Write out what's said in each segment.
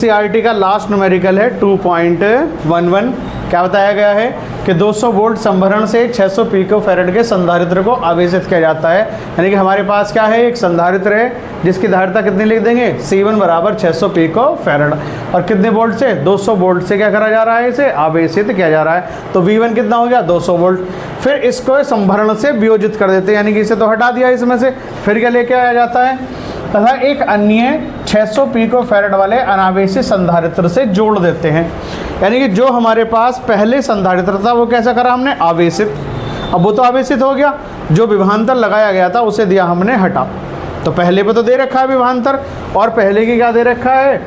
CRT का last numerical है 2.11। क्या बताया गया है कि 200 वोल्ट संभरण से 600 पिको फैरेड के संधारित्र को आवेशित किया जाता है। यानी कि हमारे पास क्या है, एक संधारित्र है जिसकी धारिता कितनी लिख देंगे, C1 बराबर 600 पिको फैरेड, और कितने वोल्ट से, 200 वोल्ट से क्या करा जा रहा है, इसे आवेशित किया जा रहा है। तो V1 कितना हो गया, 200 वोल्ट। फिर इसको संभरण से वियोजित कर देते हैं, यानी कि इसे तो हटा दिया इसमें से, फिर क्या लेके आया जाता है, तथा एक अन्य 600 पिको फैरेड वाले अनावेशित संधारित्र से जोड़ देते हैं। यानी कि जो हमारे पास पहले संधारित्र था वो कैसा करा हमने, आवेशित। अब वो तो आवेशित हो गया, जो विभवांतर लगाया गया था उसे दिया हमने हटा। तो पहले पे तो दे रखा है विभवांतर, और पहले की क्या दे रखा है,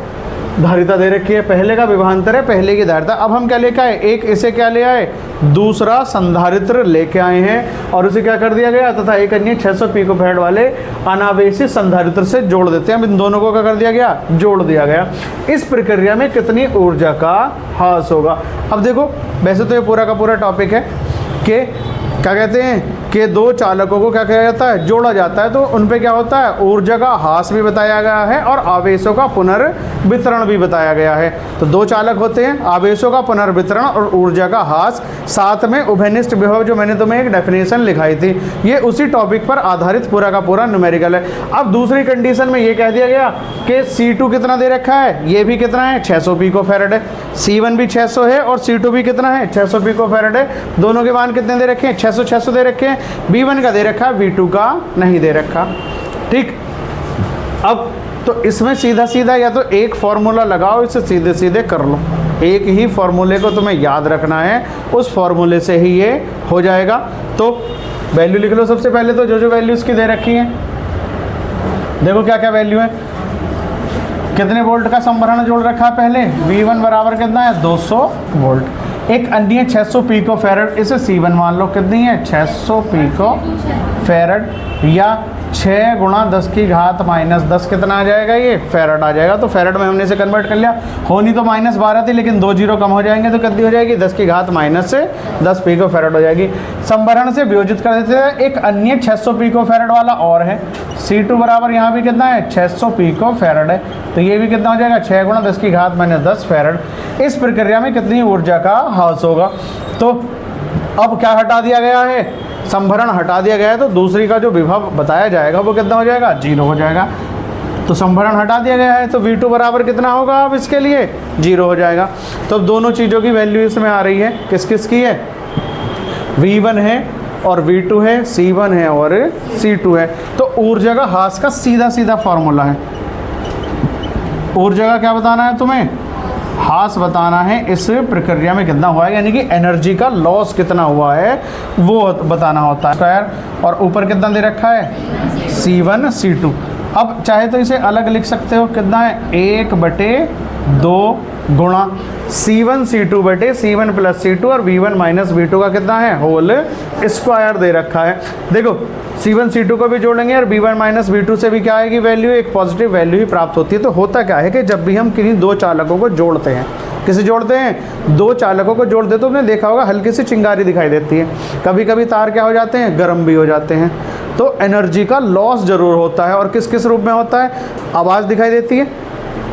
धारिता दे रखी है। पहले का विभवांतर है, पहले की धारिता। अब हम क्या लेके आए, एक इसे क्या ले आए, दूसरा संधारित्र लेके आए हैं, और उसे क्या कर दिया गया, तथा एक अन्य 600 पिको फैरेड वाले अनावेशित संधारित्र से जोड़ देते हैं। अब इन दोनों को क्या कर दिया गया, जोड़ दिया गया। इस प्रक्रिया में कितनी ऊर्जा का ह्रास होगा। अब देखो, वैसे तो ये पूरा का पूरा टॉपिक है कि क्या कहते हैं कि दो चालकों को क्या किया जाता है, जोड़ा जाता है, तो उन पे क्या होता है, ऊर्जा का ह्रास भी बताया गया है और आवेशों का पुनर्वितरण भी बताया गया है। तो दो चालक होते हैं, आवेशों का पुनर्वितरण और ऊर्जा का ह्रास, साथ में उभयनिष्ठ विभव, जो मैंने तुम्हें एक डेफिनेशन लिखाई थी, ये उसी टॉपिक पर आधारित पूरा का पूरा न्यूमेरिकल है। अब दूसरी कंडीशन में ये कह दिया गया कि C2 कितना दे रखा है, ये भी कितना है, 600 पिको फैरेड है, C1 भी 600 है और C2 भी कितना है, 600 पिको फैरेड है। दोनों के मान कितने दे रखे हैं, 600 दे रखे हैं। V1 का दे रखा है, V2 का नहीं दे रखा। ठीक, अब तो इसमें सीधा सीधा या तो एक फॉर्मूला लगाओ, इसे सीधे सीधे कर लो। एक ही फॉर्मूले को तुम्हें याद रखना है, उस फॉर्मूले से ही ये हो जाएगा। तो वैल्यू लिख लो सबसे पहले, तो जो जो वैल्यूज़ की दे रखी हैं, देखो क्या क्या वैल्यू है। कितने वोल्ट का संभरण जोड़ रखा है पहले, V1 बराबर कितना है, 200 वोल्ट। एक अन्य 600 पिको फैरेड, इसे C1 मान लो, कितनी है, 600 पिको फैरेड, या 6 गुणा 10 की घात माइनस 10 कितना आ जाएगा, ये फैरेड आ जाएगा। तो फैरेड में हमने इसे कन्वर्ट कर लिया। होनी तो -12 थी, लेकिन 2 जीरो कम हो जाएंगे तो कितनी हो जाएगी, 10 की घात माइनस से 10 पिको फैरेड हो जाएगी। संभरण से वियोजित कर देते हैं। एक अन्य 600 पिको फैरेड वाला और है, C2 बराबर यहाँ भी कितना है, 600 पिको फैरेड है, तो ये भी कितना हो जाएगा, 6 गुणा 10 की घात माइनस 10 फैरेड। इस प्रक्रिया में कितनी ऊर्जा का ह्रास होगा। तो अब क्या हटा दिया गया है, संभरण हटा दिया गया है, तो दूसरी का जो विभव बताया जाएगा वो कितना हो जाएगा, 0 हो जाएगा। तो संभरण हटा दिया गया है, तो V2 बराबर कितना होगा, अब इसके लिए 0 हो जाएगा। तो अब दोनों चीज़ों की वैल्यू इसमें आ रही है, किस किस की है, V1 है और V2 है, C1 है और C2 है। तो ऊर्जा का ह्रास का सीधा सीधा फॉर्मूला है। ऊर्जा का क्या बताना है तुम्हें, ह्रास बताना है, इस प्रक्रिया में कितना हुआ है, यानी कि एनर्जी का लॉस कितना हुआ है वो बताना होता है। स्क्वायर, और ऊपर कितना दे रखा है, C1 C2। अब चाहे तो इसे अलग लिख सकते हो, कितना है, 1/2 गुणा C1 C2 बटे C1 प्लस C2 और V1 माइनस V2 का कितना है, होल स्क्वायर दे रखा है। देखो C1 C2 को भी जोड़ेंगे और V1 माइनस V2 से भी क्या आएगी वैल्यू, एक पॉजिटिव वैल्यू ही प्राप्त होती है। तो होता क्या है कि जब भी हम किन्हीं दो चालकों को जोड़ते हैं, किसे जोड़ते हैं, दो चालकों को जोड़ते, तो आपने देखा होगा हल्की सी चिंगारी दिखाई देती है। कभी कभी तार क्या हो जाते हैं, गर्म भी हो जाते हैं। तो एनर्जी का लॉस जरूर होता है, और किस किस रूप में होता है, आवाज़ दिखाई देती है,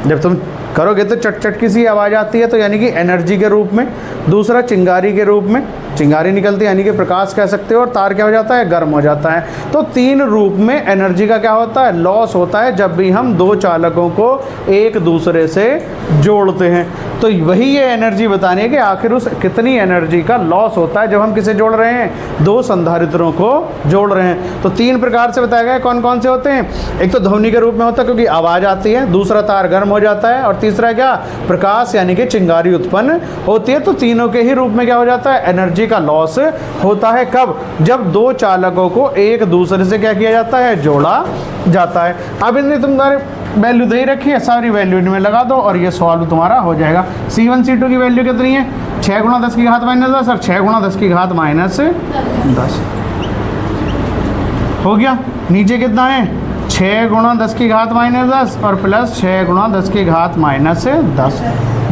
जब तुम करोगे तो चट चट की सी आवाज़ आती है, तो यानी कि एनर्जी के रूप में। दूसरा चिंगारी के रूप में, चिंगारी निकलती है यानी कि प्रकाश कह सकते हो, और तार क्या हो जाता है, गर्म हो जाता है। तो 3 रूप में एनर्जी का क्या होता है, लॉस होता है, जब भी हम दो चालकों को एक दूसरे से जोड़ते हैं। तो वही ये एनर्जी बतानी है कि आखिर उस कितनी एनर्जी का लॉस होता है जब हम किसे जोड़ रहे हैं, दो संधारित्रों को जोड़ रहे हैं। तो 3 प्रकार से बताया गया है, कौन कौन से होते हैं। एक तो ध्वनि के रूप में होता है क्योंकि आवाज़ आती है, दूसरा तार गर्म हो जाता है, और तीसरा क्या, प्रकाश यानी कि चिंगारी उत्पन्न होती है। तो तीनों के ही रूप में क्या हो जाता है, एनर्जी का लॉस होता है। कब, जब दो चालकों को एक दूसरे से क्या किया जाता है, जोड़ा जाता है। अब इनमें तुम्हारे वैल्यू दे रखी है, सारी वैल्यू इनमें लगा दो और ये सॉल्व तुम्हारा हो जाएगा। C1 C2 की वैल्यू कितनी है, 6 गुणा 10 की घात माइनस 10 और 6 गुणा 10 की घात माइनस 10 हो गया। नीचे कितना है, 6 गुणा 10 की घात माइनस 10 और प्लस 6 गुणा 10 की घात माइनस 10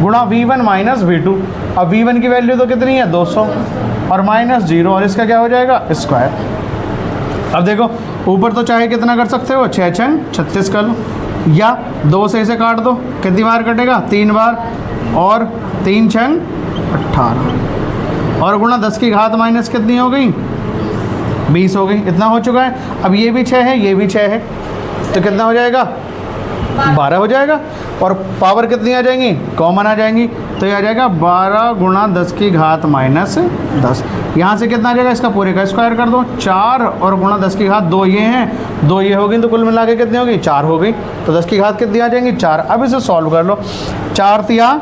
गुणा V1 माइनस V2। अब V1 की वैल्यू तो कितनी है, 200 और माइनस 0, और इसका क्या हो जाएगा, स्क्वायर। अब देखो ऊपर तो चाहे कितना कर सकते हो, 6 6 36 कर लो, या 2 से इसे काट दो, कितनी बार कटेगा? 3 बार, और 3 छंग 18, और गुणा 10 की घात माइनस कितनी हो गई? 20 हो गई। इतना हो चुका है। अब ये भी 6 है, ये भी 6 है, तो कितना हो जाएगा? 12 हो जाएगा। और पावर कितनी आ जाएंगी? कॉमन आ जाएंगी, तो ये आ जाएगा 12 गुणा 10 की घात माइनस 10। यहाँ से कितना आ जाएगा? इसका पूरे का स्क्वायर कर दो, 4 और गुणा 10 की घात 2 ये हैं, 2 ये हो गई, तो कुल मिला के कितनी होगी? 4 हो गई। तो 10 की घात कितनी आ जाएंगी? 4। अब इसे सॉल्व कर लो। 4 तिया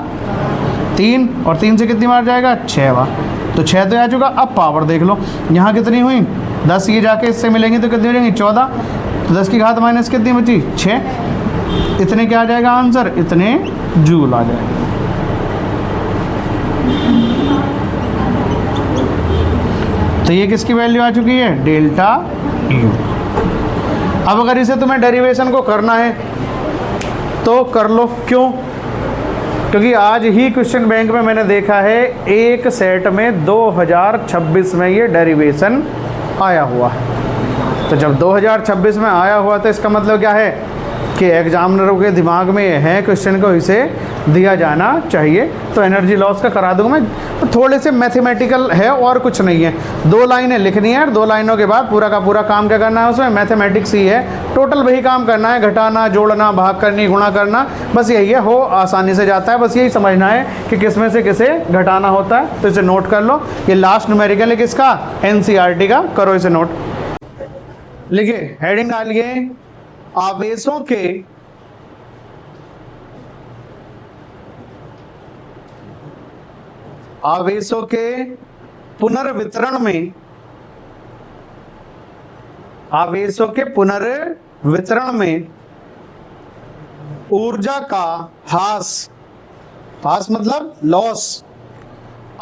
3, और 3 से कितनी बार जाएगा? 6 बार, तो 6 तो आ चुका। अब पावर देख लो, यहाँ कितनी हुई? 10 ये जाके इससे मिलेंगी तो कितनी हो जाएंगी? 14, तो 10 की घात माइनस कितनी बची? 6। इतने क्या आ जाएगा आंसर? इतने जूल आ जाएगा। तो ये किसकी वैल्यू आ चुकी है? Delta U. अब अगर इसे तुम्हें डेरिवेशन को करना है तो कर लो। क्यों? क्योंकि आज ही क्वेश्चन बैंक में मैंने देखा है एक सेट में 2026 में ये डेरिवेशन आया हुआ है। तो जब 2026 में आया हुआ तो इसका मतलब क्या है कि एग्जामिनरों के दिमाग में है क्वेश्चन को इसे दिया जाना चाहिए। तो एनर्जी लॉस का करा दूंगा मैं, तो थोड़े से मैथमेटिकल है और कुछ नहीं है। 2 लाइनें लिखनी है और 2 लाइनों के बाद पूरा का पूरा काम क्या करना है? उसमें मैथमेटिक्स ही है, टोटल वही काम करना है, घटाना, जोड़ना, भाग करनी, गुणा करना, बस यही है। हो आसानी से जाता है, बस यही समझना है कि किस में से किसे घटाना होता है। तो इसे नोट कर लो। ये लास्ट न्यूमेरिकल है किसका? NCERT का। करो इसे नोट। लिखिए, हेडिंग डालिए आवेशों के पुनर्वितरण में, आवेशों के पुनर्वितरण में ऊर्जा का ह्रास, ह्रास मतलब लॉस,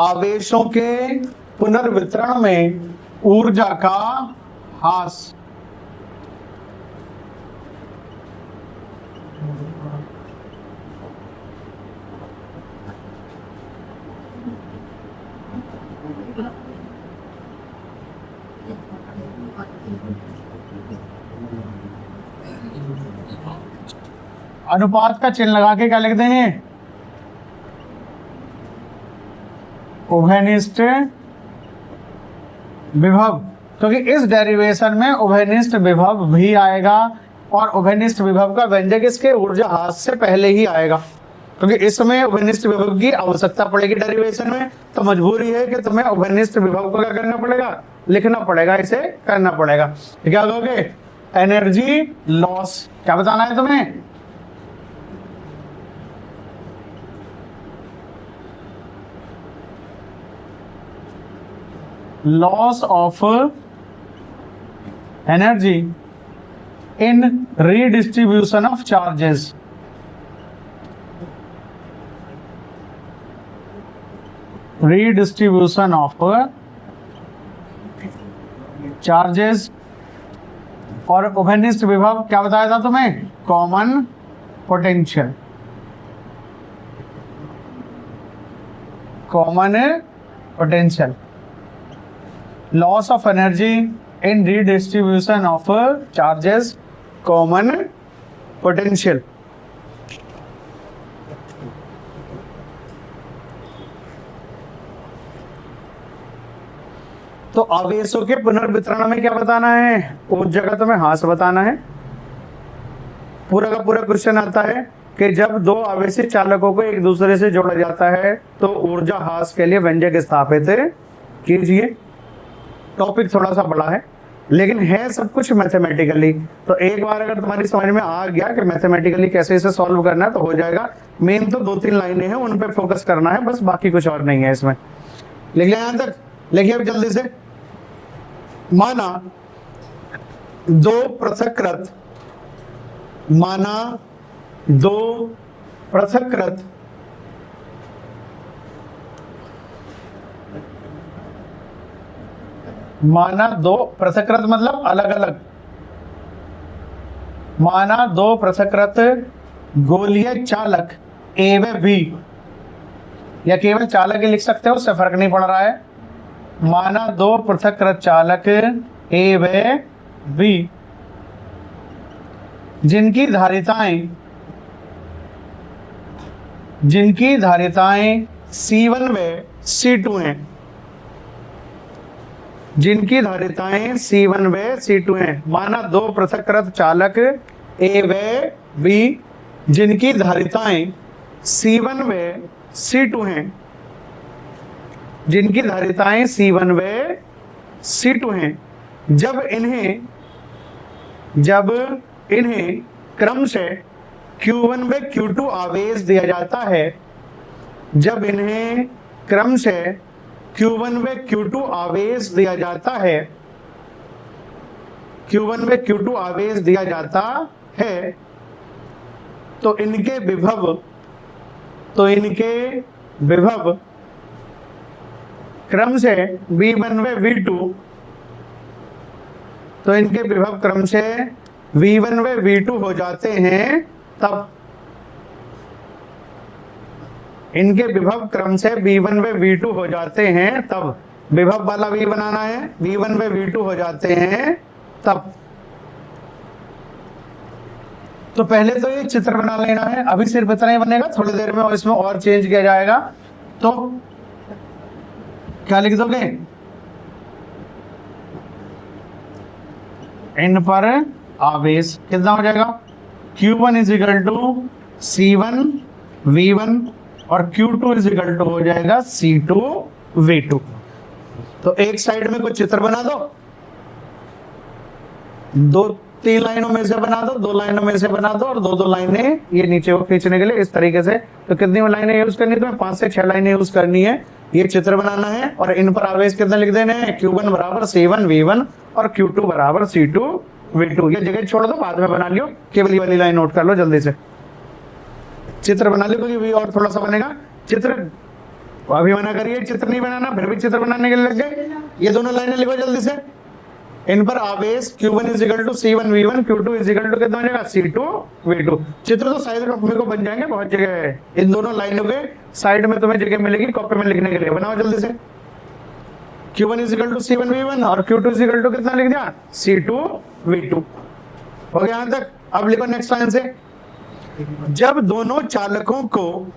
आवेशों के पुनर्वितरण में ऊर्जा का ह्रास। अनुपात का चिन्ह लगा के क्या लिख देंगे? उभयनिष्ठ विभव, क्योंकि इस डेरिवेशन में उभयनिष्ठ विभव भी आएगा और उभयनिष्ठ विभव का व्यंजक इसके ऊर्जा ह्रास से पहले ही आएगा, क्योंकि इसमें उभयनिष्ठ विभव की आवश्यकता पड़ेगी डेरिवेशन में। तो मजबूरी है कि तुम्हें उभयनिष्ठ विभव को क्या करना पड़ेगा? लिखना पड़ेगा, इसे करना पड़ेगा। क्या कहोगे? Energy loss. क्या बताना है तुम्हें? Loss of energy in redistribution of charges. Redistribution of charges. और उभयनिष्ठ विभव क्या बताया था तुम्हें? Common potential. Common potential. Loss of energy in redistribution of charges, common potential. तो आवेशों के पुनर्वितरण में क्या बताना है? ऊर्जा का तुम्हें ह्रास बताना है। पूरा का पूरा क्वेश्चन आता है कि जब 2 आवेशित चालकों को एक दूसरे से जोड़ा जाता है तो ऊर्जा ह्रास के लिए व्यंजक स्थापित कीजिए। टॉपिक थोड़ा सा बड़ा है लेकिन है सब कुछ मैथमेटिकली। तो एक बार अगर तुम्हारी समझ में आ गया कि मैथमेटिकली कैसे इसे सॉल्व करना है तो हो जाएगा। मेन तो 2-3 लाइनें हैं, उन पे फोकस करना है बस, बाकी कुछ और नहीं है इसमें। लिख लिया यहां तक? लिखिए अब जल्दी से। माना 2 पृथक्कृत, माना 2 पृथक्कृत माना 2 पृथक्कृत मतलब अलग अलग, माना 2 पृथक्कृत गोलीय चालक ए व बी, या केवल चालक ही लिख सकते हो, उससे फर्क नहीं पड़ रहा है। माना 2 पृथक्कृत चालक ए व बी जिनकी धारिताएं C1 व C2 हैं, जिनकी धारिताएं C1 व C2 हैं। माना दो पृथक्कृत चालक A व B, जिनकी धारिताएं C1 व C2 हैं, जिनकी धारिताएं C1 व C2 हैं। जब इन्हें क्रमशः Q1 व Q2 आवेश दिया जाता है, जब इन्हें क्रमशः Q1 व Q2 आवेश दिया जाता है, Q1 व Q2 आवेश दिया जाता है, तो इनके विभव क्रमशः V1 व V2, तो इनके विभव क्रमशः V1 व V2 हो जाते हैं। तब इनके विभव क्रमशः V1 व V2 हो जाते हैं, तब विभव वाला V बनाना है, V1 व V2 हो जाते हैं तब। तो पहले तो ये चित्र बना लेना है, अभी सिर्फ इतना ही बनेगा, थोड़ी देर में और इसमें और चेंज किया जाएगा। तो क्या लिख दोगे? इन पर आवेश कितना हो जाएगा? Q1 is equal to C1 V1 और Q2 इज इक्वल टू हो जाएगा C2 V2। तो एक साइड में कुछ चित्र बना दो, तीन लाइनों में से बना दो, दो लाइनों में से बना दो, और दो लाइनें ये नीचे को खींचने के लिए इस तरीके से। तो कितनी लाइनें यूज करनी है? तुम्हें 5 से 6 लाइनें यूज करनी है। ये चित्र बनाना है और इन पर आवेश कितना लिख देने हैं? Q1 बराबर C1 V1 और Q2 बराबर C2 V2। ये जगह छोड़ दो, बाद में बना लियो, केवल ये वाली लाइन नोट कर लो जल्दी से। चित्र बना लियो क्योंकि और थोड़ा सा बनेगा चित्र। अभी मना करिए चित्र नहीं बनाना, फिर भी चित्र बनाने के लिए लग गए। ये दोनों लाइनें लिखो जल्दी से। इन पर आवेश Q1 is equal to C1 V1, Q2 is equal to कितना हो जाएगा? C2 V2। चित्र तो साइड में को बन जाएंगे, बहुत जगह है। इन दोनों लाइनों के साइड में तुम्हें जगह मिलेगी कॉपी में लिखने के लिए। बनाओ जल्दी से। Q1 is equal to C1 V1 और Q2 इज इक्वल टू कितना लिख दिया? C2 V2। हो गया यहां तक? अब लिखो नेक्स्ट लाइन से। जब दोनों चालकों को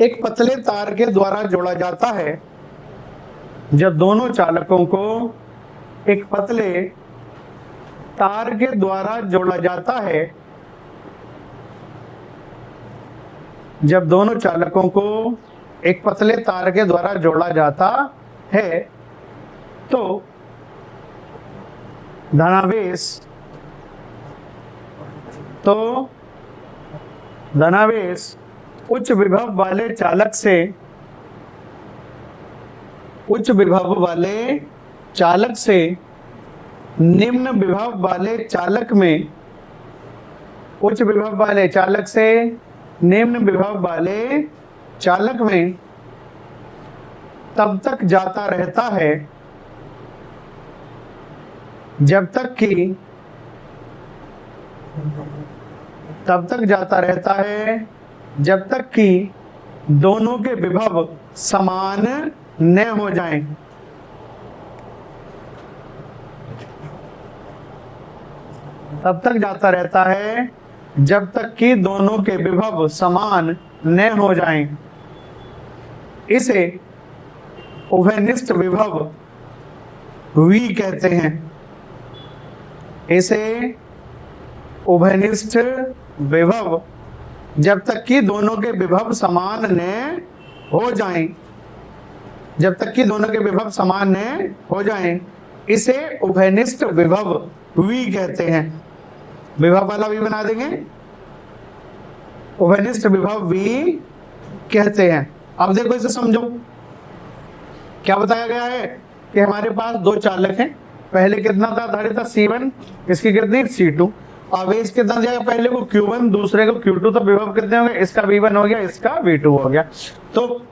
एक पतले तार के द्वारा जोड़ा जाता है, जब दोनों चालकों को एक पतले तार के द्वारा जोड़ा जाता है, जब दोनों चालकों को एक पतले तार के द्वारा जोड़ा जाता है, तो धनावेश उच्च विभव वाले चालक से निम्न विभव वाले चालक में, उच्च विभव वाले चालक से निम्न विभव वाले चालक में तब तक जाता रहता है जब तक कि दोनों के विभव समान न हो जाएं। तब तक जाता रहता है जब तक कि दोनों के विभव समान न हो जाएं। इसे उभयनिष्ठ विभव V कहते हैं। इसे उभयनिष्ठ विभव, जब तक कि दोनों के विभव समान न हो जाएं, जब तक कि दोनों के विभव समान न हो जाएं, इसे उभयनिष्ठ विभव V कहते हैं। विभव वाला V बना देंगे, उभयनिष्ठ विभव V कहते हैं। अब देखो इसे समझो, क्या बताया गया है कि हमारे पास दो चालक हैं। पहले कितना था धारिता C1, इसकी कितनी C2। आवेश कितना दिया पहले को Q1, दूसरे को Q2, तो विभव कितने हो गए? इसका V1 हो गया, इसका V2 हो गया। तो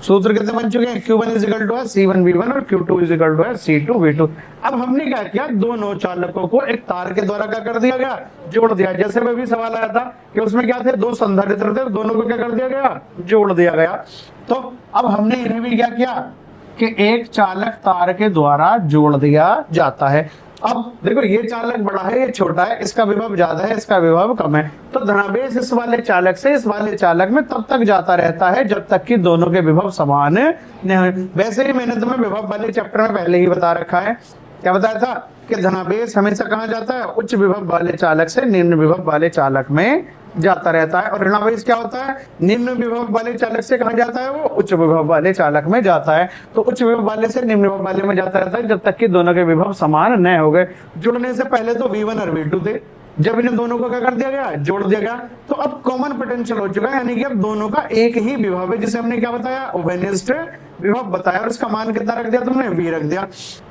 सूत्र कितने बन चुके हैं? Q1 इज इक्वल टू है C1 V1 और Q2 इज इक्वल टू है C2 V2। अब हमने क्या किया? दोनों चालकों को एक तार के द्वारा क्या कर दिया गया? जोड़ दिया। जैसे में भी सवाल आया था कि उसमें क्या थे? दो संधारित्र थे, दोनों को क्या कर दिया गया? जोड़ दिया गया। तो अब हमने इन्हें भी क्या किया? कि एक चालक तार के द्वारा जोड़ दिया जाता है। अब देखो ये चालक बड़ा है, ये छोटा है, इसका विभव ज्यादा है, इसका विभव कम है, तो धनावेश इस वाले चालक से इस वाले चालक में तब तक जाता रहता है जब तक कि दोनों के विभव समान नहीं हो। वैसे ही मैंने तुम्हें विभव वाले चैप्टर में पहले ही बता रखा है, क्या बताया था कि धनावेश हमेशा कहाँ जाता है, उच्च विभव वाले चालक से निम्न विभव वाले चालक में जाता रहता है। और ऋणावेश क्या होता है, निम्न विभव वाले चालक से कहाँ जाता है, वो उच्च विभव वाले चालक में जाता है। तो उच्च विभव वाले से निम्न विभव वाले में जाता रहता है जब तक कि दोनों के विभव समान न हो गए। जुड़ने से पहले तो V1 और V2 थे, जब इन्हें दोनों को क्या कर दिया गया, जोड़ दिया गया, तो अब कॉमन पोटेंशियल हो चुका है, यानी कि अब दोनों का एक ही विभव है, जिसे हमने क्या बताया, उभयनिष्ठ विभव बताया, और इसका मान कितना रख दिया तुमने, V रख दिया।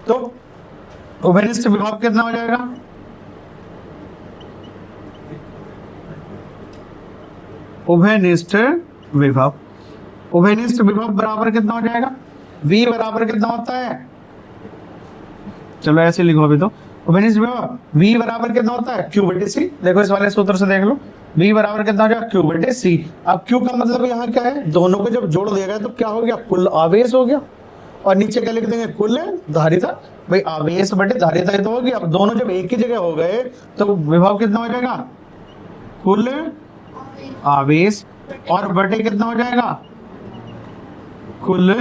तो उभयनिष्ठ विभव कितना हो जाएगा, उभयनिष्ठ विभव, उभयनिष्ठ विभव बराबर कितना हो जाएगा, V बराबर कितना होता है, चलो ऐसे लिखो अभी तो, उभयनिष्ठ विभव V बराबर कितना होता है, Q बटे C। देखो इस वाले सूत्र से देख लो, V बराबर कितना हो जाएगा, Q बटे C। अब Q का मतलब यहाँ क्या है, दोनों को जब जोड़ दिया गया तो क्या हो गया, कुल आवेश हो गया, और नीचे क्या लिख देंगे, कुल धारिता। भाई आवेश बटे धारिता ही तो होगी। अब दोनों जब एक ही जगह हो गए तो विभव कितना हो जाएगा, कुल आवेश, और बटे कितना हो जाएगा, कुल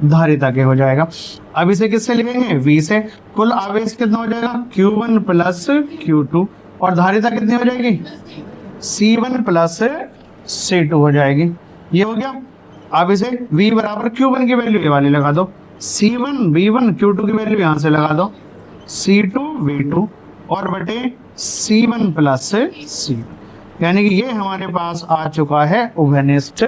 धारिता के हो जाएगा। अब इसे किससे लिखेंगे, V से। कुल आवेश कितना हो जाएगा, Q1 प्लस Q2, और धारिता कितनी हो जाएगी, C1 प्लस C2 हो जाएगी। ये हो गया। अब इसे V बराबर Q1 की वैल्यू ये वाली लगा दो, C1 V1, Q2 की वैल्यू यहां से लगा दो, C2 V2, और बटे C1 प्लस C2, यानी कि ये हमारे पास आ चुका है उभयनिष्ठ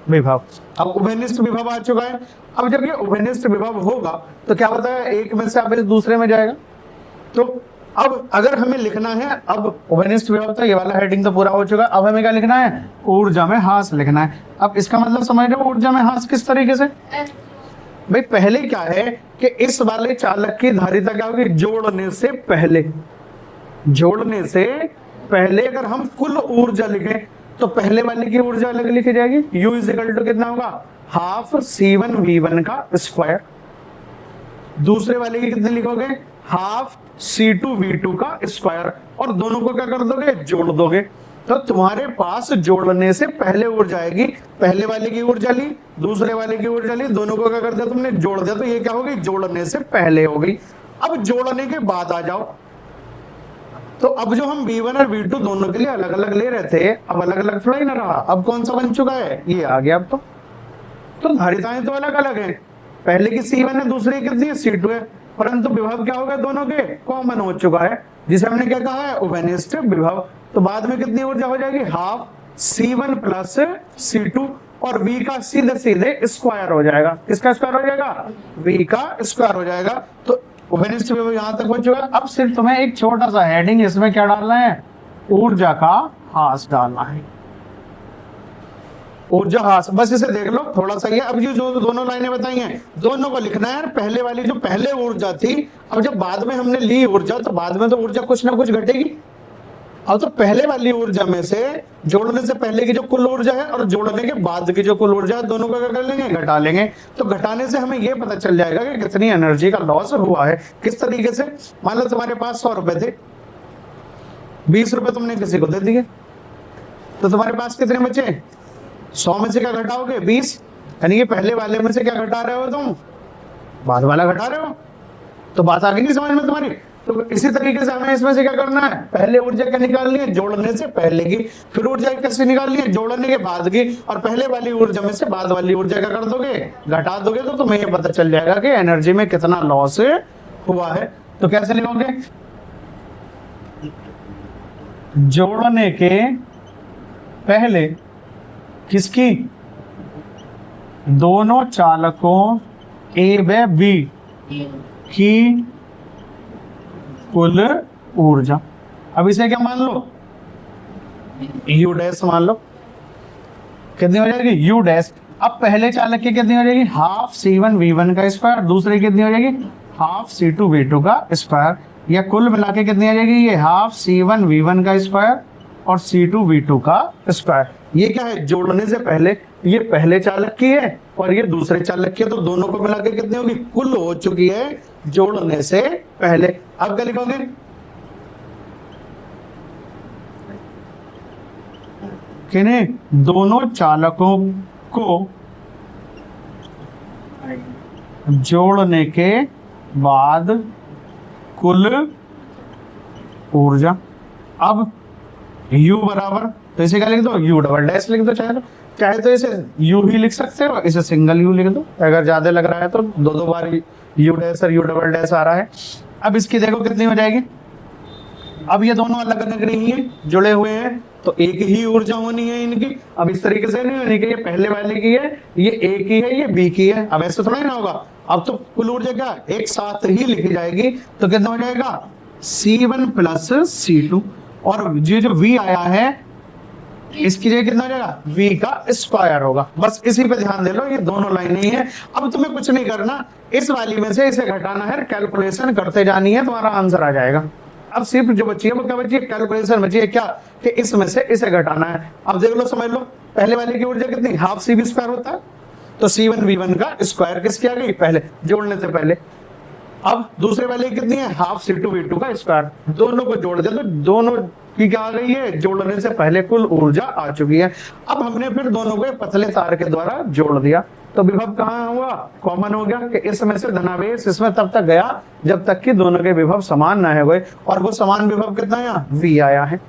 विभव। अब उभयनिष्ठ विभव आ चुका है। अब जब ये उभयनिष्ठ विभव होगा तो क्या होता है, एक में से आवेश दूसरे में जाएगा। तो अब अगर हमें लिखना है, अब उभयनिष्ठ विभव था, ये वाला हेडिंग तो पूरा हो चुका, अब हमें क्या लिखना है, ऊर्जा में ह्रास लिखना है। अब इसका मतलब समझ रहे हो ऊर्जा में ह्रास किस तरीके से, भाई पहले क्या है कि इस वाले चालक की धारिता क्या होगी, जोड़ने से पहले, जोड़ने से पहले अगर हम कुल ऊर्जा लिखें तो पहले वाले की ऊर्जा अलग लिखी जाएगी, U इक्वल टू कितना होगा, हाफ C1 V1 का स्क्वायर। दूसरे वाले की कितने लिखोगे, हाफ C2 V2 का स्क्वायर, और दोनों को क्या कर दोगे, जोड़ दोगे। तो तुम्हारे पास जोड़ने से पहले ऊर्जा आएगी, पहले वाले की ऊर्जा ली, दूसरे वाले की ऊर्जा ली, दोनों को क्या कर दिया तुमने, जोड़ दिया, तो ये क्या होगी, जोड़ने से पहले हो गई। अब जोड़ने के बाद आ जाओ, तो अब जो हम V1 और V2 दोनों के लिए अलग अलग ले रहे थे, अब अलग अलग थोड़ा ही ना रहा, अब कौन सा बन चुका है, ये आ गया। अब तो धारिताएं तो अलग अलग हैं, पहले की C1 है, दूसरी कितनी है, C2 है, परंतु विभव क्या होगा, दोनों के कॉमन हो चुका है, जिसे हमने क्या कहा है, उभयनिष्ठ विभव। तो बाद में कितनी ऊर्जा हो जाएगी, हाफ C1 प्लस C2, और V का सीधे सीधे स्क्वायर हो जाएगा। किसका स्क्वायर हो जाएगा, V का स्क्वायर हो जाएगा। तो उभयनिष्ठ विभव यहां तक हो चुका। अब सिर्फ तुम्हें एक छोटा सा हेडिंग इसमें क्या डालना है, ऊर्जा का ह्रास डालना है, ऊर्जा ह्रास, बस इसे देख लो थोड़ा सा। ये अब ये जो दोनों लाइनें बताई हैं, दोनों को लिखना है। पहले वाली जो पहले ऊर्जा थी, अब जब बाद में हमने ली ऊर्जा, तो बाद में तो ऊर्जा कुछ ना कुछ घटेगी। अब तो पहले वाली ऊर्जा में से जोड़ने से पहले की जो कुल ऊर्जा है और जोड़ने के बाद की जो कुल ऊर्जा है, दोनों को क्या कर लेंगे, घटा लेंगे। तो घटाने से हमें ये पता चल जाएगा कि कितनी एनर्जी का लॉस हुआ है। किस तरीके से, मान लो तुम्हारे पास 100 रुपए थे, 20 रुपए तुमने किसी को दे दिए, तो तुम्हारे पास कितने बचे, 100 में से क्या घटाओगे, 20, यानी कि पहले वाले में से क्या घटा रहे हो तुम, बाद वाला घटा रहे हो। तो बात आ गई नहीं समझ में तुम्हारी। तो इसी तरीके से हमें इसमें से क्या करना है, पहले ऊर्जा क्या निकालनी है, जोड़ने से पहले की, फिर ऊर्जा कैसे निकालनी है, जोड़ने के बाद की, और पहले वाली ऊर्जा में से बाद वाली ऊर्जा क्या कर दोगे, घटा दोगे। तो तुम्हें ये पता चल जाएगा कि एनर्जी में कितना लॉस हुआ है। तो कैसे लिखोगे, जोड़ने के पहले किसकी, दोनों चालकों A व B की कुल ऊर्जा। अब इसे क्या मान लो, U डैश मान लो, कितनी हो जाएगी, U डैश। अब पहले चालक की कितनी हो जाएगी, हाफ C1 V1 का स्क्वायर, दूसरे कितनी हो जाएगी, हाफ C2 V2 का स्क्वायर, या कुल मिला के कितनी आ जाएगी, ये हाफ C1 V1 का स्क्वायर और C2 V2 का स्क्वायर। ये क्या है, जोड़ने से पहले ये पहले चालक की है और ये दूसरे चालक की है, तो दोनों को मिलाकर कितनी होगी, कुल हो चुकी है जोड़ने से पहले। अब क्या लिखोगे, किन्हें, दोनों चालकों को जोड़ने के बाद कुल ऊर्जा। अब U बराबर, तो इसे क्या लिख दो, U डबल डैश लिख दो, चाहे तो इसे U ही लिख सकते हो, इसे सिंगल U लिख दो, अगर ज्यादा लग रहा है तो दो बार U डैश और U डबल डैश आ रहा है। अब इसकी देखो कितनी हो जाएगी, अब ये दोनों अलग अलग नहीं है, जुड़े हुए हैं, तो एक ही ऊर्जा होनी है इनकी। अब इस तरीके से नहीं होनी कि ये पहले वाले की है, ये A की है, ये B की है, अब ऐसे थोड़ा ही ना होगा। अब तो कुल ऊर्जा क्या एक साथ ही लिखी जाएगी, तो कितना हो जाएगा, C1 प्लस C2, और ये जो V आया है इसकी जगह कितना हो जाएगा, V का स्क्वायर होगा। बस इसी पे ध्यान दे लो, ये दोनों लाइनें ही है। अब तुम्हें कुछ नहीं करना, इस वाली में से इसे घटाना है, कैलकुलेशन करते जानी है, तुम्हारा आंसर आ जाएगा। अब सिर्फ जो बची है वो क्या बची है, कैलकुलेशन बची है, क्या कि इसमें से इसे घटाना है। अब देख लो, समझ लो, पहले वाले की ऊर्जा कितनी, हाफ CV स्क्वायर होता है, तो C1 V1 का स्क्वायर किसकी आ गई, पहले जोड़ने से पहले। अब दूसरे वाले कितनी है, हाफ C2 V2 का स्क्वायर, दोनों को जोड़ दे तो दोनों की क्या आ गई है, जोड़ने से पहले कुल ऊर्जा आ चुकी है। अब हमने फिर दोनों को पतले तार के द्वारा जोड़ दिया, तो विभव कहाँ हुआ, कॉमन हो गया कि इसमें से धनावेश इसमें तब तक गया जब तक कि दोनों के विभव समान ना हो गए, और वो समान विभव कितना आया, V आया है।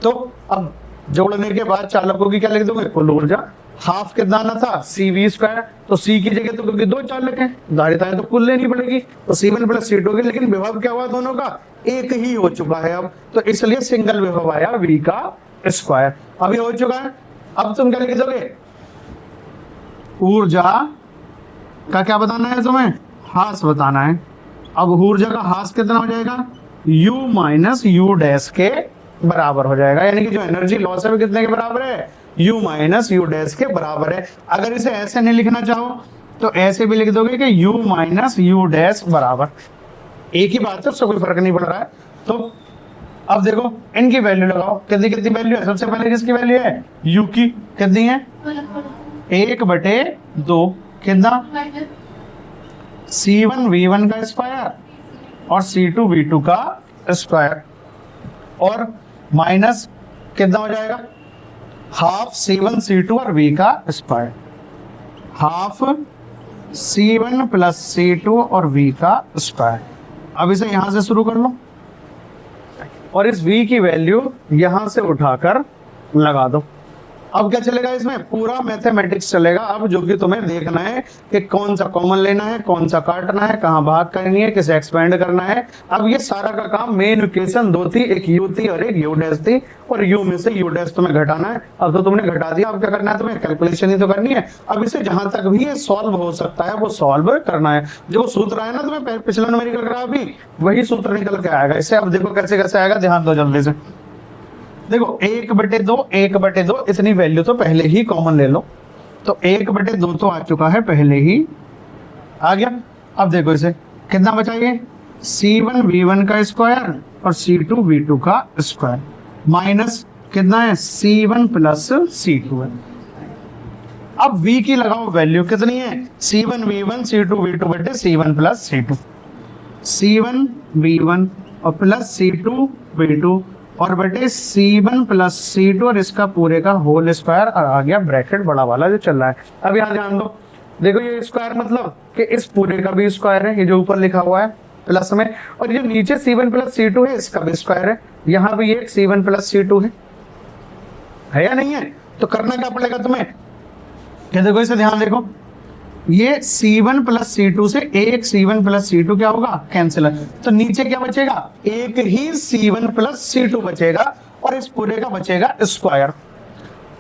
तो अब जोड़ने के बाद चालकों की क्या लिख दोगे, कुल ऊर्जा। हाफ कितना आना था, CV स्क्वायर, तो C की जगह तो क्योंकि दो चालक हैं धारिताएं तो कुल लेनी पड़ेगी, तो C1 प्लस C2 की, लेकिन विभव क्या हुआ दोनों का, एक ही हो चुका है अब, तो इसलिए सिंगल विभव आया V का स्क्वायर। अभी हो चुका है। अब तुम क्या लिख दोगे, ऊर्जा का क्या बताना है तुम्हें, हास बताना है। अब ऊर्जा का हास कितना हो जाएगा, U माइनस U डैश के बराबर हो जाएगा, यानी कि जो एनर्जी लॉस है वो कितने के बराबर है, U माइनस U डैश के बराबर है। अगर इसे ऐसे नहीं लिखना चाहो तो ऐसे भी लिख दोगे कि U माइनस U डैश बराबर, एक ही बात है, उससे कोई फर्क नहीं पड़ रहा है। तो अब देखो इनकी वैल्यू लगाओ, कितनी कितनी वैल्यू है, सबसे पहले किसकी वैल्यू है, U की कितनी है, 1/2, कितना, C1 V1 का स्क्वायर और C2 V2 का स्क्वायर, और माइनस कितना हो जाएगा, हाफ C1 C2 और V का square, half C1 plus C2 और V का स्क्वायर। अब इसे यहां से शुरू कर लो और इस V की वैल्यू यहां से उठाकर लगा दो। अब क्या चलेगा, इसमें पूरा मैथमेटिक्स चलेगा। अब जो कि तुम्हें देखना है कि कौन सा कॉमन लेना है, कौन सा काटना है, कहां भाग करनी है, किसे एक्सपेंड करना है। अब ये सारा का काम, मेन इक्वेशन दो थी, एक U थी और एक U डैश थी, और U में से U डैश तुम्हें घटाना है। अब तो तुमने घटा दिया, अब क्या करना है, तुम्हें कैलकुलेशन ही तो करनी है। अब इसे जहां तक भी ये सॉल्व हो सकता है वो सॉल्व करना है। जो सूत्र है ना तुम्हें पिछला न्यूमेरिकल का, अभी वही सूत्र निकल के आएगा। इसे अब देखो कैसे कैसे आएगा, ध्यान दो जल्दी से। देखो 1/2 इतनी वैल्यू तो पहले ही कॉमन ले लो, तो 1/2 तो आ चुका है, पहले ही आ गया। अब देखो इसे कितना बचाइए, C1 V1 का स्क्वायर और C2 V2 का स्क्वायर, माइनस कितना है, C1 प्लस C2 है। अब V की लगाओ वैल्यू कितनी है, C1 V1 C2 V2 बटे C1 plus C2, C1 V1 और प्लस C2 V2 और बटे C1 प्लस C2 और इसका पूरे का होल स्क्वायर, आ गया ब्रैकेट बड़ा वाला जो चल रहा है। अब यहाँ ध्यान दो, देखो ये स्क्वायर मतलब कि इस पूरे का भी स्क्वायर है, ये जो ऊपर लिखा हुआ है प्लस में, और ये नीचे C1 प्लस C2 है, इसका भी स्क्वायर है। यहाँ भी एक C1 प्लस C2 है या नहीं है। तो करना क्या पड़ेगा तुम्हें, क्या देखो इसे ध्यान देखो, ये C1 प्लस C2 से एक C1 प्लस C2 क्या होगा, कैंसिल, तो नीचे क्या बचेगा, एक ही C1 प्लस C2 बचेगा और इस पूरे का बचेगा स्क्वायर।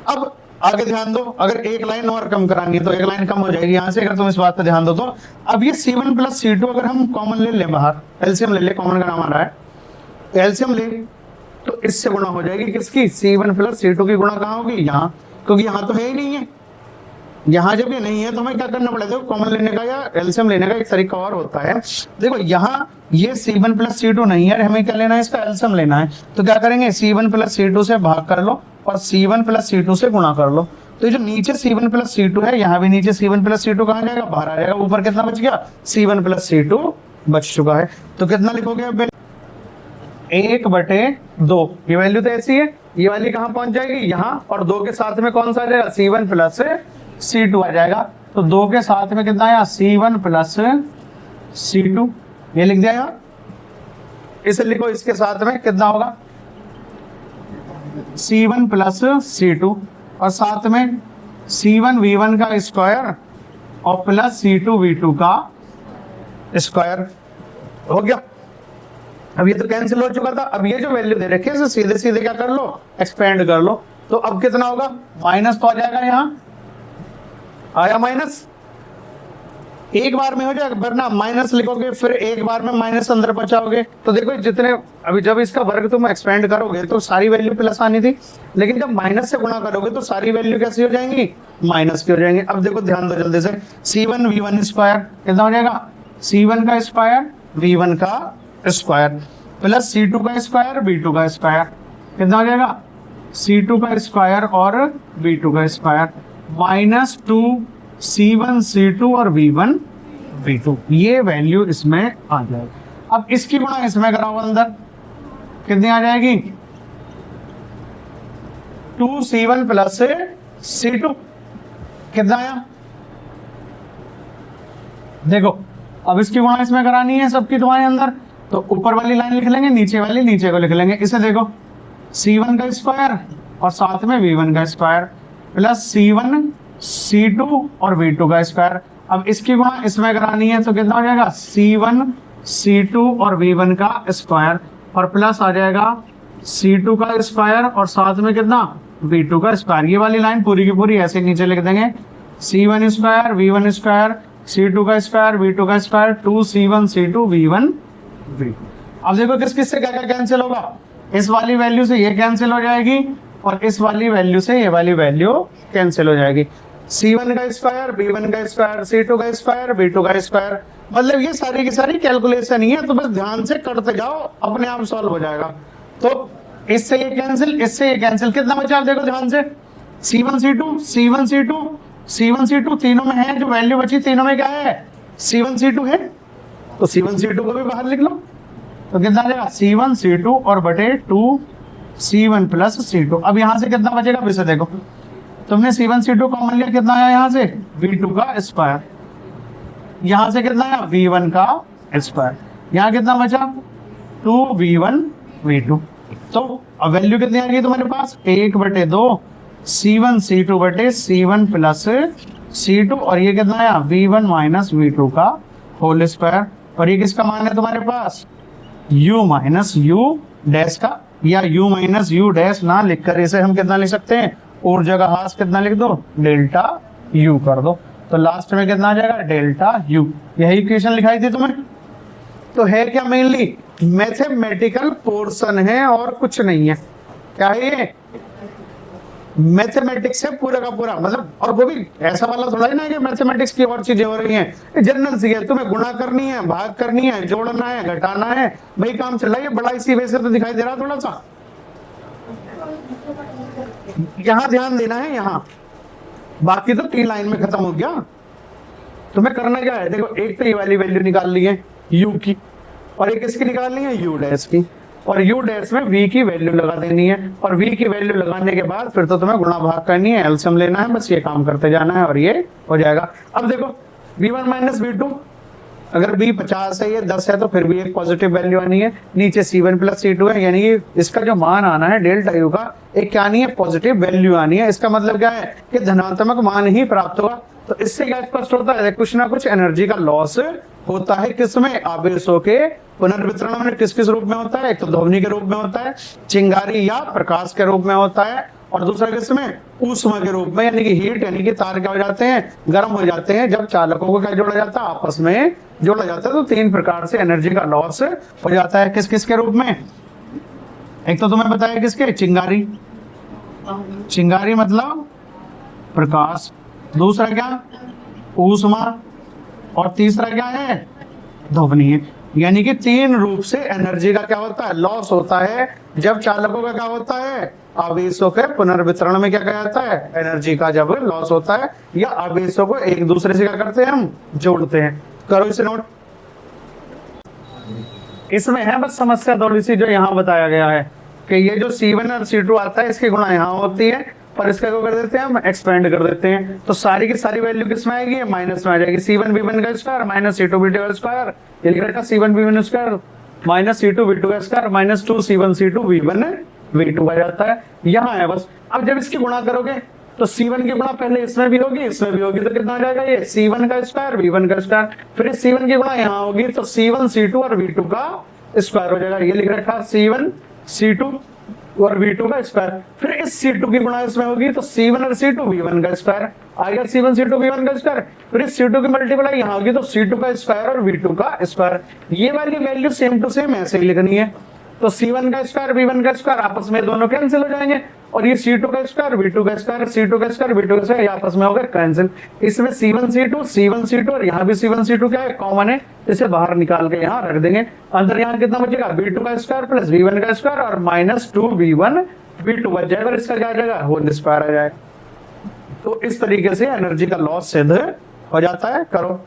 अब आगे ध्यान दो, अगर एक लाइन और कम करानी है तो एक लाइन कम हो जाएगी यहाँ से, अगर तुम इस बात पर ध्यान दो तो। अब ये C1 प्लस C2 अगर हम कॉमन ले लें बाहर, एलसीएम ले ले, कॉमन का नाम आ रहा है, तो एलसीएम ले तो इससे गुणा हो जाएगी किसकी, C1 प्लस C2 की गुणा कहाँ होगी, यहाँ, क्योंकि यहाँ तो है ही नहीं है, यहाँ जब ये नहीं है तो हमें क्या करना पड़ेगा, देखो कॉमन लेने का या एलसीएम लेने का एक तरीका और होता है। देखो यहाँ ये C1 प्लस C2 नहीं है, हमें क्या लेना है, इसका एलसीएम लेना है। तो क्या करेंगे, C1 प्लस C2 से भाग कर लो और C1 प्लस C2 से गुणा कर लो। तो जो नीचे C1 प्लस C2 है, यहाँ भी नीचे C1 प्लस C2 कहाँ जाएगा, बाहर आ जाएगा। ऊपर कितना बच गया, C1 प्लस C2 बच चुका है। तो कितना लिखोगे अब, 1/2। ये वैल्यू तो ऐसी है, ये वाली कहाँ पहुंच जाएगी, यहाँ, और 2 के साथ में कौन सा आ जाएगा, C1 प्लस C2 आ जाएगा। तो 2 के साथ में कितना आया, C1 प्लस C2, ये लिख दिया यहाँ। इसे लिखो, इसके साथ में कितना होगा, C1 प्लस C2 और साथ में C1 V1 का स्क्वायर और प्लस C2 V2 का स्क्वायर। हो गया। अब ये तो कैंसिल हो चुका था। अब ये जो वैल्यू दे रखी है इसे सीधे सीधे क्या कर लो, एक्सपेंड कर लो। तो अब कितना होगा, माइनस तो आ जाएगा, यहाँ आया माइनस, एक बार में हो जाएगा, वरना माइनस लिखोगे फिर एक बार में माइनस अंदर बचाओगे। तो देखो जितने, अभी जब इसका वर्ग तुम एक्सपेंड करोगे तो सारी वैल्यू प्लस आनी थी, लेकिन जब माइनस से गुणा करोगे तो सारी वैल्यू कैसी हो जाएंगी, माइनस की हो जाएंगी। अब देखो ध्यान दो जल्दी से, C1 V1 स्क्वायर कितना हो जाएगा, C1 का स्क्वायर V1 का स्क्वायर प्लस C2 का स्क्वायर V2 का स्क्वायर कितना हो जाएगा, C2 का स्क्वायर और V2 का स्क्वायर माइनस 2 C1 C2 और V1 V2, ये वैल्यू इसमें आ जाएगी। अब इसकी गुणा इसमें कराओ, अंदर कितनी आ जाएगी, 2 C1 प्लस C2 कितना आया, देखो अब इसकी गुणा इसमें करानी है सबकी तुम्हारे अंदर। तो ऊपर वाली लाइन लिख लेंगे, नीचे वाली नीचे को लिख लेंगे। इसे देखो, C1 का स्क्वायर और साथ में V1 का स्क्वायर प्लस C1 C2 और V2 का स्क्वायर। अब इसकी गुणा इसमें करानी है तो कितना हो जाएगा, C1 C2 और V1 का स्क्वायर और प्लस आ जाएगा C2 का स्क्वायर और साथ में कितना, V2 का स्क्वायर। ये वाली लाइन पूरी की पूरी ऐसे नीचे लिख देंगे, C1 square V1 square C2 का स्क्वायर V2 का square 2 C1 C2 V1 V2। अब देखो किस किस से क्या क्या कैंसिल होगा, इस वाली वैल्यू से ये कैंसिल हो जाएगी और इस वाली वैल्यू से ये वाली वैल्यू कैंसिल हो जाएगी। C1 का स्क्वायर V1 का स्क्वायर C2 का स्क्वायर V2 का स्क्वायर। मतलब ये सारी की सारी कैलकुलेशन ही है, तो बस ध्यान से करते जाओ, अपने आप सॉल्व हो जाएगा। तो इससे ये कैंसिल, इससे ये कैंसिल, कितना बचा देखो ध्यान से, C1 C2 C1 C2 C1 C2 तीनों में है, जो वैल्यू बची तीनों में क्या है, C1 C2 है, तो C1 C2 को भी बाहर लिख लो। तो कितना आ जाएगा, C1 C2 और बटे 2 C1 प्लस C2। अब यहाँ से कितना बचेगा, फिर से देखो, तुमने C1 C2 कॉमन लिया, कितना आया यहाँ से, V2 का स्क्वायर, यहाँ से कितना आया, V1 का स्क्वायर, यहाँ कितना बचा 2 V1 V2। तो अब वैल्यू कितनी आ गई तुम्हारे पास, 1/2 C1 C2 बटे C1 प्लस C2 और ये कितना आया, V1 माइनस V2 का होल स्क्वायर। और ये किसका मान है तुम्हारे पास, U माइनस U डैश का, या U माइनस U डैश ना लिखकर इसे हम कितना लिख सकते हैं, ऊर्जा का हास कितना लिख दो, डेल्टा U कर दो। तो लास्ट में कितना आ जाएगा, डेल्टा U। यही इक्वेशन लिखाई थी तुम्हें। तो है क्या, मेनली मैथमेटिकल पोर्शन है और कुछ नहीं है। क्या है ये, मैथमेटिक्स है पूरा का पूरा, मतलब, और वो भी ऐसा वाला थोड़ा ही ना कि मैथमेटिक्स की और चीजें हो रही हैं, जनरल सी है, तुम्हें गुणा करनी है, भाग करनी है, जोड़ना है, घटाना है, भाई काम चल रहा है। बड़ा इसी वजह से तो दिखाई दे रहा थोड़ा सा, यहाँ ध्यान देना है, यहाँ बाकी तो 3 लाइन में खत्म हो गया। तुम्हें करना क्या है, देखो एक तो ये वाली वैल्यू निकाल ली है U की, और एक इसकी निकालनी है U डैश की, और U डैश में V की वैल्यू लगा देनी है, और V की वैल्यू लगाने के बाद फिर तो तुम्हें गुणा भाग करनी है, एलसीएम लेना है, बस ये काम करते जाना है और ये हो जाएगा। अब देखो V1 माइनस V2, अगर V 50 है, ये 10 है, तो फिर भी एक पॉजिटिव वैल्यू आनी है। नीचे C1 प्लस C2 है, यानी कि इसका जो मान आना है डेल्टा U का, एक क्या आनी है, पॉजिटिव वैल्यू आनी है। इसका मतलब क्या है कि धनात्मक मान ही प्राप्त होगा। तो इससे क्या स्पष्ट होता है, कुछ ना कुछ एनर्जी का लॉस होता है, किसमें, आवेशों के पुनर्वितरण में। किस किस रूप में होता है, एक तो ध्वनि के रूप में होता है, चिंगारी या प्रकाश के रूप में होता है, और दूसरा किसमें, ऊष्मा के रूप में, यानी कि हीट, यानी कि तार क्या हो जाते हैं, गर्म हो जाते हैं। जब चालकों को क्या जोड़ा जाता है, आपस में जोड़ा जाता है, तो 3 प्रकार से एनर्जी का लॉस हो जाता है। किस किस के रूप में, एक तो तुम्हें बताया किसके, चिंगारी, चिंगारी मतलब प्रकाश, दूसरा क्या, ऊष्मा, और तीसरा क्या है, ध्वनि है। यानी कि तीन रूप से एनर्जी का क्या होता है, लॉस होता है। जब चालकों का क्या होता है, आवेशों के पुनर्वितरण में क्या कहा जाता है, एनर्जी का जब लॉस होता है, या आवेशों को एक दूसरे से क्या करते हैं, हम जोड़ते हैं। करो इसे नोट। इसमें है बस समस्या थोड़ी सी जो यहाँ बताया गया है कि ये जो C1 और C2 आता है इसकी गुणा यहाँ होती है, पर इसका क्या कर देते हैं हम, एक्सपेंड कर देते हैं। तो सारी की सारी वैल्यू किस में आएगी, माइनस में आ जाएगी। C1 V1 का स्क्वायर माइनस C2 V2 का स्क्वायर, ये लिख रखा C1 V1 square minus C2 V2 का square minus 2 C1 C2 V1 V2 आ जाता है। यहाँ है बस। अब जब इसकी गुणा करोगे तो C1 की गुणा पहले इसमें भी होगी, इसमें भी होगी, तो कितना आ जाएगा, ये C1 का स्क्वायर V1 का स्क्वायर, फिर C1 की गुणा यहाँ होगी तो C1 C2 और V2 का स्क्वायर हो जाएगा। ये लिख रखा C1 C2 और V2 का स्क्वायर, फिर इस C2 की गुणा इसमें होगी तो C1 और C2 V1 का स्क्वायर आएगा, C1 C2 V1 का स्क्वायर, फिर इस C2 की मल्टीप्लाई यहाँ होगी तो C2 का स्क्वायर और V2 का स्क्वायर। ये वाली वैल्यू सेम टू सेम ऐसे ही लिखनी है। तो C1 का स्क्वायर V1 का स्क्वायर आपस में दोनों कैंसिल हो जाएंगे, और ये C2 का स्क्वायर V2 का स्क्वायर, C2 का स्क्वायर V2 का स्क्वायर, ये आपस में हो गए कैंसिल। इसमें C1 C2 और यहाँ भी C1 C2 क्या है, कॉमन है, इसे बाहर निकाल के यहाँ रख देंगे। अंदर यहाँ कितना बचेगा, V2 का स्क्वायर प्लस V1 का स्क्वायर और माइनस 2V1 V2 बच जाएगा, और इसका क्या आ जाएगा, होल स्क्वायर आ जाएगा। तो इस तरीके से एनर्जी का लॉस सिद्ध हो जाता है। करो।